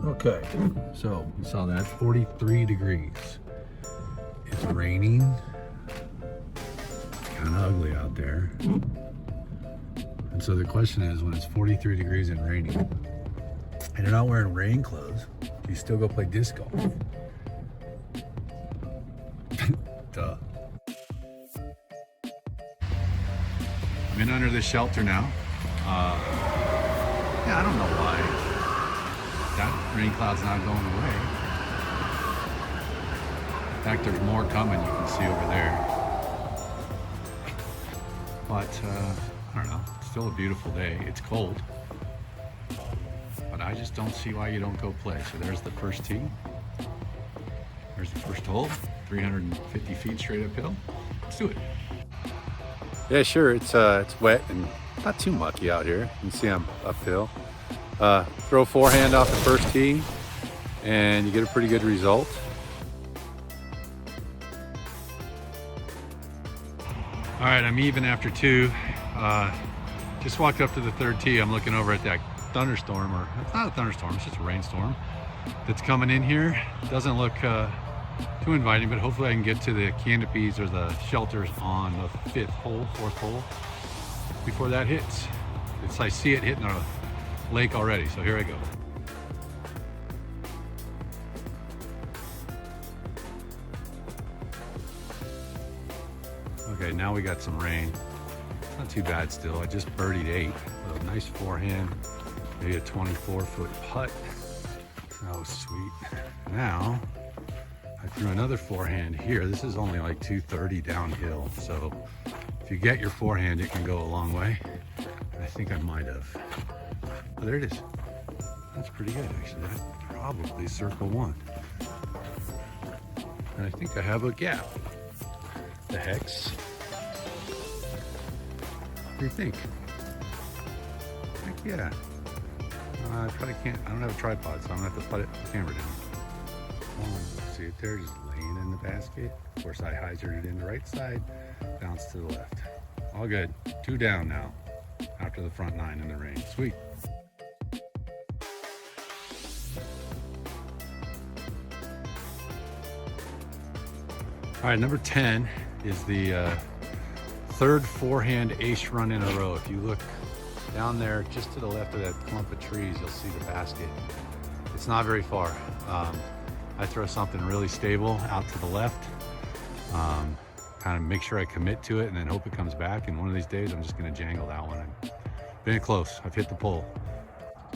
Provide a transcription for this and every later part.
Okay, so you saw that 43 degrees. It's raining. Kind of ugly out there. And so the question is, when it's 43 degrees and raining, and you're not wearing rain clothes, do you still go play disc golf? Duh. I'm in under this shelter now. Yeah, I don't know why that rain cloud's not going away. In fact, there's more coming, you can see over there. But I don't know, it's still a beautiful day. It's cold, but I just don't see why you don't go play. So there's the first tee. There's the first hole, 350 feet straight uphill. Let's do it. Yeah, sure, it's wet and not too mucky out here. You can see I'm uphill. Throw forehand off the first tee and you get a pretty good result. All right, I'm even after two. Just walked up to the third tee. I'm looking over at that thunderstorm, or it's not a thunderstorm, it's just a rainstorm that's coming in here. It doesn't look too inviting, but hopefully I can get to the canopies or the shelters on the fourth hole before that hits. I see it hitting a lake already, so here I go. Okay, now we got some rain. It's not too bad still. I just birdied 8 with a nice forehand, maybe a 24-foot putt. That was sweet. Now, I threw another forehand here. This is only like 230 downhill, so if you get your forehand, it can go a long way. I think I might have. Oh, there it is. That's pretty good, actually. That's probably circle 1. And I think I have a gap. The hex. What do you think? Heck yeah. I probably can't. I don't have a tripod, so I'm gonna have to put the camera down. See it there, just laying in the basket. Of course, I hyzered it in the right side, bounce to the left. All good. 2 down now after the front 9 in the rain. Sweet. All right, number 10 is the third forehand ace run in a row. If you look down there just to the left of that clump of trees, you'll see the basket. It's not very far. I throw something really stable out to the left, kind of make sure I commit to it and then hope it comes back. And one of these days I'm just gonna jangle that one. I've been close, I've hit the pole.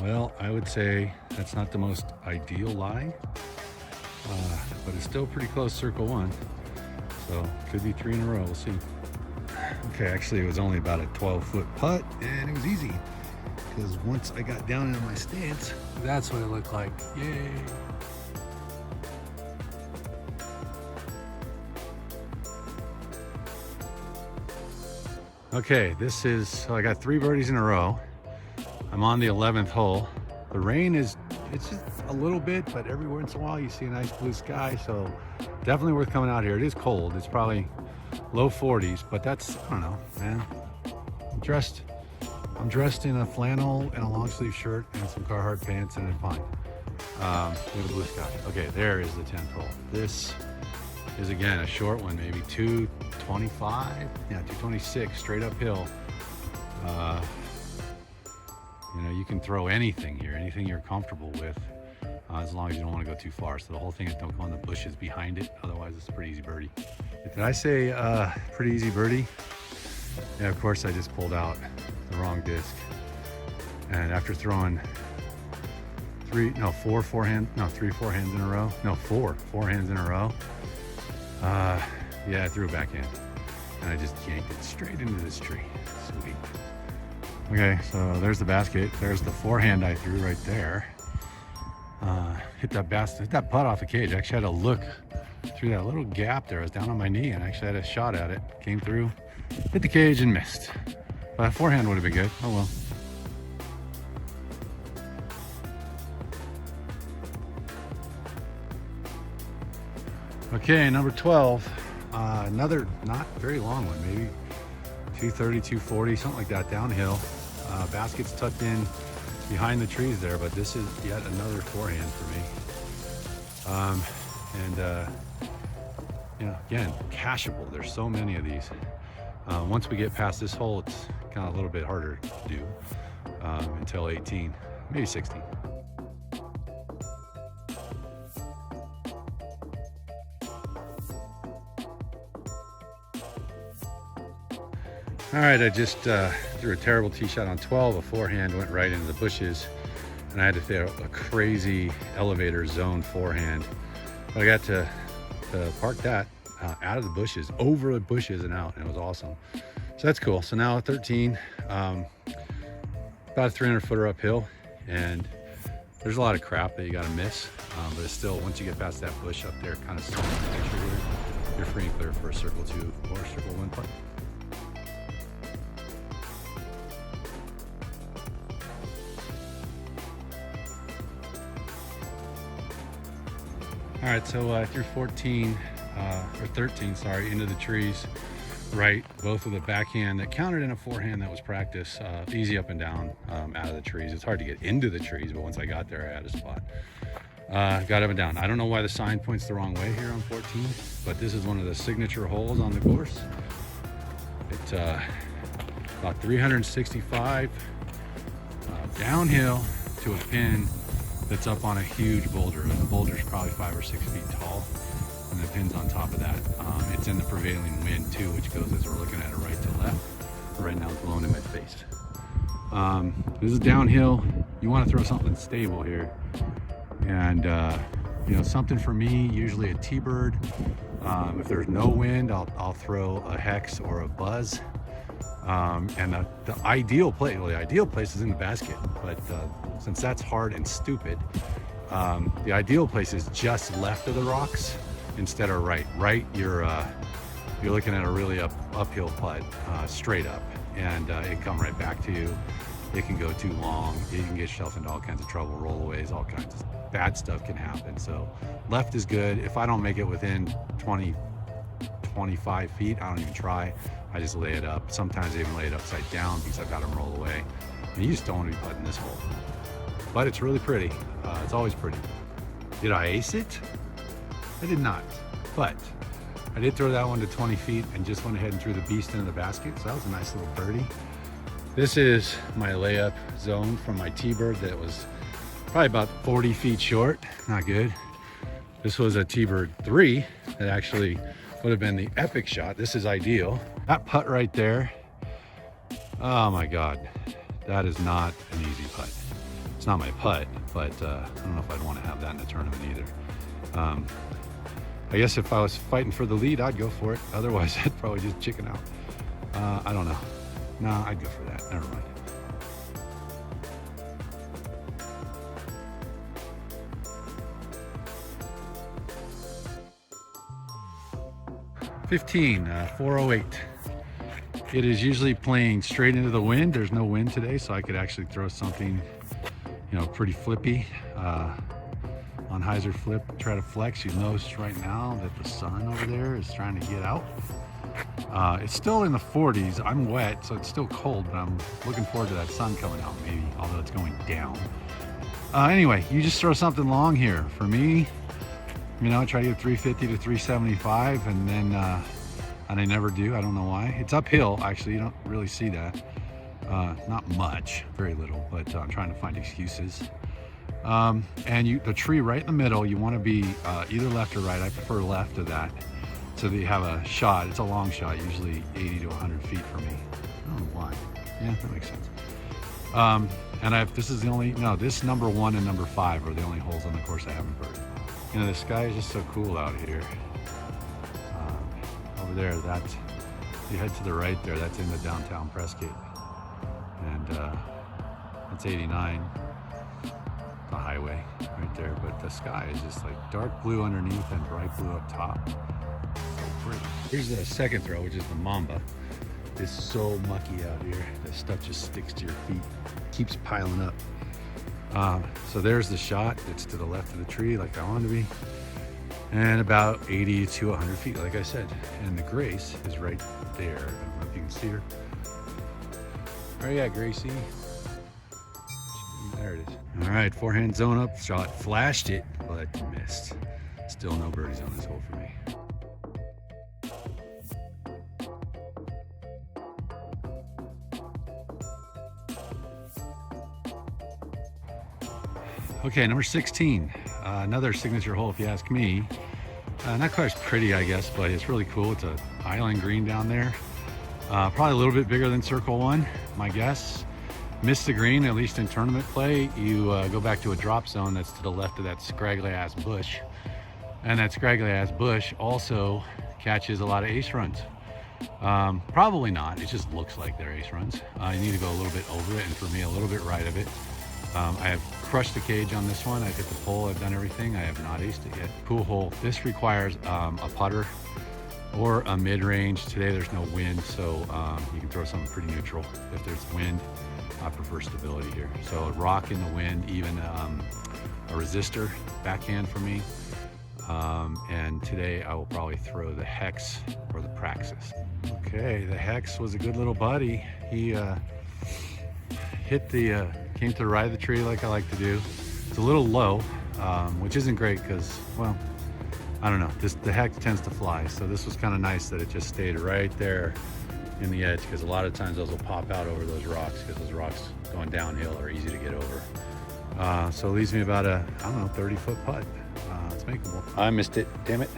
Well, I would say that's not the most ideal lie, but it's still pretty close, circle 1. So could be 3 in a row, we'll see. Okay, actually it was only about a 12-foot putt and it was easy because once I got down into my stance, that's what it looked like. Yay. Okay, this is, so I got 3 birdies in a row. I'm on the 11th hole. The rain it's just a little bit, but every once in a while you see a nice blue sky, so definitely worth coming out here. It is cold, it's probably low 40s, but that's, I don't know, man. I'm dressed in a flannel and a long sleeve shirt and some Carhartt pants and I'm fine. With a blue sky. Okay, there is the 10th hole. This is again a short one, maybe 225, yeah, 226 straight uphill. You know, you can throw anything here, anything you're comfortable with, as long as you don't want to go too far. So the whole thing is don't go in the bushes behind it, otherwise it's a pretty easy birdie. Did I say pretty easy birdie? Yeah, of course I just pulled out the wrong disc. And after throwing 3 forehands in a row. No, 4 forehands in a row. Yeah, I threw it back in. And I just yanked it straight into this tree. Sweet. Okay, so there's the basket. There's the forehand I threw right there. Hit that putt off the cage. I actually had to look through that little gap there. I was down on my knee and actually had a shot at it. Came through, hit the cage and missed. But that forehand would have been good. Oh well. Okay, number 12. Another not very long one, maybe 230, 240, something like that downhill. Basket's tucked in behind the trees there, but this is yet another forehand for me. You know, again, cashable. There's so many of these. Once we get past this hole, it's kind of a little bit harder to do until 18, maybe 16. All right, I just threw a terrible tee shot on 12. A forehand went right into the bushes, and I had to throw a crazy elevator zone forehand. But I got to park that out of the bushes, over the bushes and out, and it was awesome. So that's cool. So now 13, about a 300 footer uphill, and there's a lot of crap that you got to miss, but it's still, once you get past that bush up there, kind of the picture here, you're free and clear for a circle 2 or circle 1 putt. All right, so through 14, or 13, sorry, into the trees, right, both of the backhand that counted in a forehand that was practice, easy up and down out of the trees. It's hard to get into the trees, but once I got there, I had a spot. Got up and down. I don't know why the sign points the wrong way here on 14, but this is one of the signature holes on the course. It's about 365 downhill to a pin that's up on a huge boulder. The boulder's probably 5 or 6 feet tall, and the pin's on top of that. It's in the prevailing wind too, which goes, as we're looking at it, right to left. Right now it's blowing in my face. This is downhill. You want to throw something stable here, and you know, something for me, usually a T-bird. If there's no wind, I'll throw a hex or a buzz. And the ideal place, well, the ideal place is in the basket, but since that's hard and stupid, the ideal place is just left of the rocks instead of right. Right, you're looking at a really uphill putt, straight up, and it can come right back to you. It can go too long. You can get yourself into all kinds of trouble, rollaways, all kinds of bad stuff can happen. So left is good. If I don't make it within 20, 25 feet, I don't even try. I just lay it up. Sometimes I even lay it upside down because I've got them roll away. And you just don't want to be putting this hole. But it's really pretty. It's always pretty. Did I ace it? I did not. But I did throw that one to 20 feet and just went ahead and threw the beast into the basket. So that was a nice little birdie. This is my layup zone from my T-bird that was probably about 40 feet short. Not good. This was a T-bird 3 that actually would have been the epic shot. This is ideal. That putt right there, oh my God, that is not an easy putt. It's not my putt, but I don't know if I'd want to have that in the tournament either. I guess if I was fighting for the lead, I'd go for it. Otherwise, I'd probably just chicken out. I don't know. No, I'd go for that. Never mind. $15, 408. It is usually playing straight into the wind. There's no wind today, so I could actually throw something, you know, pretty flippy on hyzer flip. Try to flex. You notice right now that the sun over there is trying to get out. It's still in the 40s. I'm wet, so it's still cold, but I'm looking forward to that sun coming out maybe, although it's going down. Anyway, you just throw something long here. For me, you know, I try to get 350 to 375, and then and I never do. I don't know why. It's uphill, actually. You don't really see that. Not much, very little, but I'm trying to find excuses. And the tree right in the middle, you want to be either left or right. I prefer left of that, so that you have a shot. It's a long shot, usually 80 to 100 feet for me. I don't know why. Yeah, that makes sense. And this is the only, no, this number 1 and number 5 are the only holes on the course I haven't birdied. You know, the sky is just so cool out here. Over there, that's, you head to the right there, that's into downtown Prescott. And that's 89, the highway right there. But the sky is just like dark blue underneath and bright blue up top. So pretty. Here's the second throw, which is the Mamba. It's so mucky out here. The stuff just sticks to your feet, keeps piling up. So there's the shot. It's to the left of the tree like I wanted to be. And about 80 to 100 feet, like I said. And the Grace is right there. I don't know if you can see her. Oh yeah, Gracie. There There it is. All right, forehand zone up shot, flashed it, but missed. Still no birdies on this hole for me. Okay, number 16, another signature hole if you ask me. Not quite as pretty, I guess, but it's really cool. It's an island green down there. Probably a little bit bigger than circle one, my guess. Missed the green, at least in tournament play. You go back to a drop zone that's to the left of that scraggly ass bush. And that scraggly ass bush also catches a lot of ace runs. Probably not, it just looks like they're ace runs. You need to go a little bit over it, and for me, a little bit right of it. I have crushed the cage on this one. I've hit the pole, I've done everything. I have not aced it yet. Cool hole. This requires a putter or a mid-range. Today there's no wind, so you can throw something pretty neutral. If there's wind, I prefer stability here. So a rock in the wind, even a resistor backhand for me. And today I will probably throw the hex or the praxis. Okay, the hex was a good little buddy. He hit the came to the right of the tree like I like to do. It's a little low, which isn't great because, well, I don't know, the hex tends to fly. So this was kind of nice that it just stayed right there in the edge, because a lot of times those will pop out over those rocks, because those rocks going downhill are easy to get over. So it leaves me about a, I don't know, 30-foot putt. It's makeable. I missed it, damn it.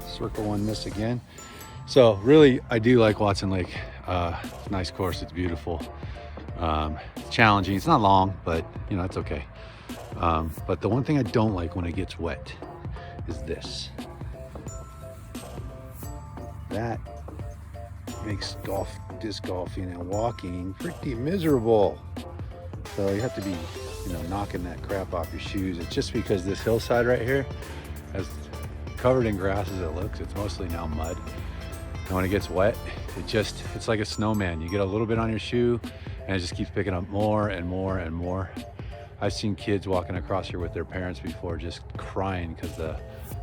Circle one miss again. So really, I do like Watson Lake. It's a nice course, it's beautiful. It's challenging, it's not long, but you know, it's okay. But the one thing I don't like when it gets wet is this. That makes disc golfing and walking pretty miserable. So you have to be, you know, knocking that crap off your shoes. It's just because this hillside right here, as covered in grass as it looks, it's mostly now mud. And when it gets wet, it's like a snowman. You get a little bit on your shoe and it just keeps picking up more and more and more. I've seen kids walking across here with their parents before just crying because the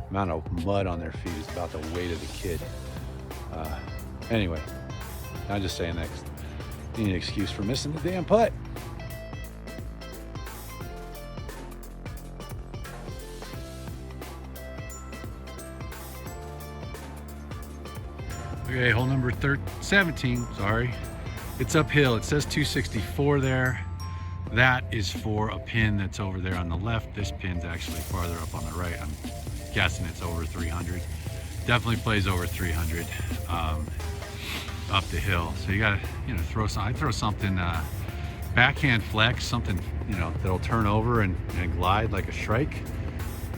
amount of mud on their feet is about the weight of the kid. Anyway, I'm just saying that you need an excuse for missing the damn putt. Okay, hole number 17, sorry. It's uphill, it says 264 there. That is for a pin that's over there on the left. This pin's actually farther up on the right. I'm guessing it's over 300. Definitely plays over 300 up the hill. So you gotta, you know, throw some, I throw something backhand flex, something, you know, that'll turn over and glide like a shrike.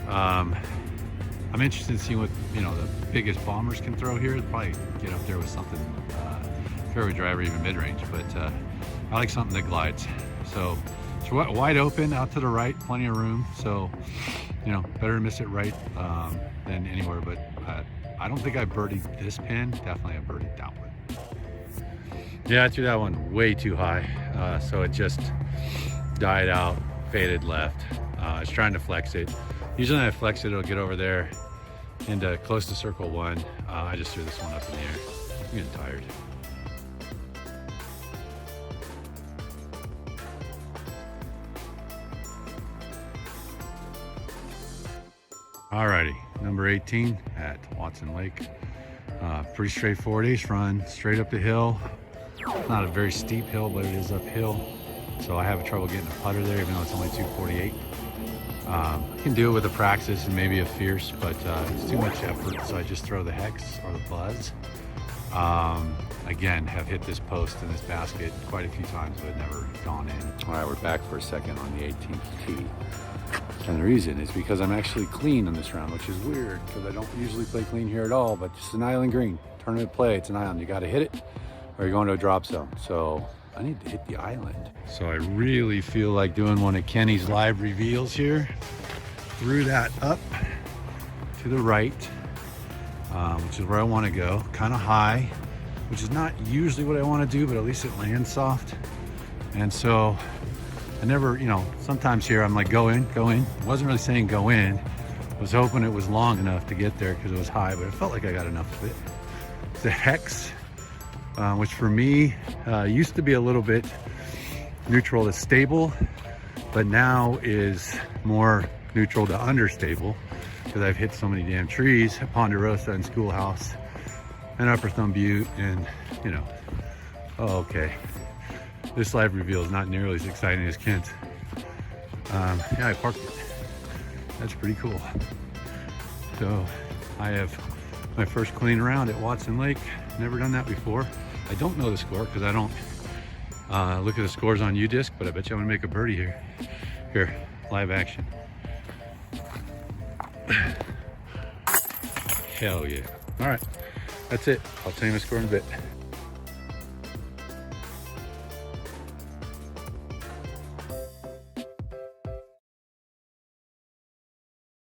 I'm interested in seeing what, you know, the biggest bombers can throw here. Probably get up there with something fairway driver, even mid-range, but I like something that glides. So it's wide open out to the right, plenty of room. So, you know, better to miss it right than anywhere, but I don't think I birdied this pin. Definitely I birdied that one. Yeah, I threw that one way too high. So it just died out, faded left. I was trying to flex it. Usually when I flex it, it'll get over there into close to circle one. I just threw this one up in the air. I'm getting tired. Alrighty, number 18 at Watson Lake. Pretty straightforward ace run, straight up the hill. Not a very steep hill, but it is uphill. So I have trouble getting a putter there, even though it's only 248. I can do it with a praxis and maybe a fierce, but it's too much effort, so I just throw the hex or the buzz. Again, have hit this post and this basket quite a few times, but never gone in. All right, we're back for a second on the 18th tee. And the reason is because I'm actually clean on this round, which is weird because I don't usually play clean here at all, but it's an island green. Tournament play, it's an island. You got to hit it or you're going to a drop zone. So I need to hit the island. So I really feel like doing one of Kenny's live reveals here. Threw that up to the right, which is where I want to go. Kind of high, which is not usually what I want to do, but at least it lands soft. And so I never, you know, sometimes here I'm like, go in. I wasn't really saying go in. I was hoping it was long enough to get there because it was high, but it felt like I got enough of it. The hex, which for me used to be a little bit neutral to stable. but now is more neutral to understable because I've hit so many damn trees at Ponderosa and Schoolhouse and Upper Thumb Butte, and you know, oh, okay. This live reveal is not nearly as exciting as Kent's. Yeah, I parked it. That's pretty cool. So I have my first clean round at Watson Lake. Never done that before. I don't know the score because I don't look at the scores on UDisc, but I bet you I'm gonna make a birdie here. Here, live action. Hell yeah. All right, that's it. I'll tell you my score in a bit.